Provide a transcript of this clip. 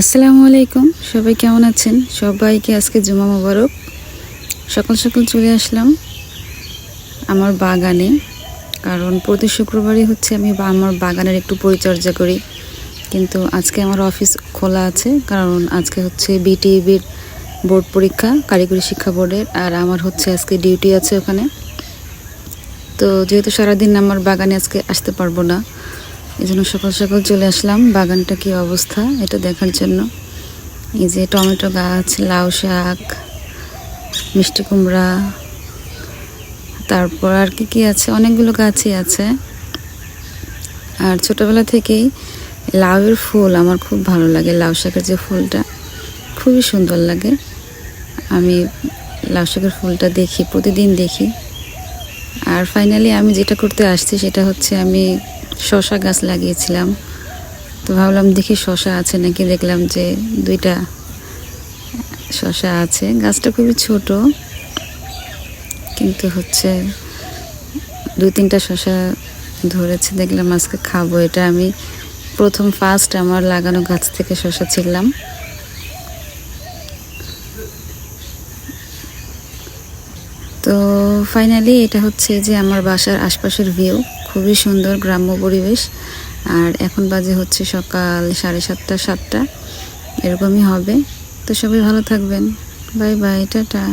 আসসালামু আলাইকুম, সবাই কেমন আছেন? সবাইকে আজকে জুমা মোবারক। সকাল সকাল চলে আসলাম আমার বাগানে, কারণ প্রতি শুক্রবারই হচ্ছে আমি আমার বাগানের একটু পরিচর্যা করি। কিন্তু আজকে আমার অফিস খোলা আছে, কারণ আজকে হচ্ছে বিটিইবির বোর্ড পরীক্ষা, কারিগরি শিক্ষা বোর্ডের, আর আমার হচ্ছে আজকে ডিউটি আছে ওখানে। তো যেহেতু সারাদিন আমার বাগানে আজকে আসতে পারবো না, এই জন্য সকাল সকাল চলে আসলাম বাগানটা কী অবস্থা এটা দেখার জন্য। এই যে টমেটো গাছ, লাউ শাক, মিষ্টি কুমড়া, তারপর আর কি আছে, অনেকগুলো গাছই আছে। আর ছোটোবেলা থেকেই লাউয়ের ফুল আমার খুব ভালো লাগে। লাউ শাকের যে ফুলটা খুবই সুন্দর লাগে। আমি লাউ শাকের ফুলটা দেখি, প্রতিদিন দেখি। আর ফাইনালি আমি যেটা করতে আসছি সেটা হচ্ছে আমি শসা গাছ লাগিয়েছিলাম। তো ভাবলাম দেখি শসা আছে নাকি, দেখলাম যে 2টা শসা আছে। গাছটা খুবই ছোট, কিন্তু হচ্ছে 2-3টা শসা ধরেছে, দেখলাম আজকে খাবো। এটা আমি ফার্স্ট আমার লাগানো গাছ থেকে শসা ছিলাম। তো ফাইনালি এটা হচ্ছে যে আমার বাসার আশপাশের ভিউ, খুবই সুন্দর গ্রাম্য পরিবেশ। আর এখন বাজে হচ্ছে সকাল 7:30 7টা এরকমই হবে। তো সবাই ভালো থাকবেন, বাই বাই, টাটা।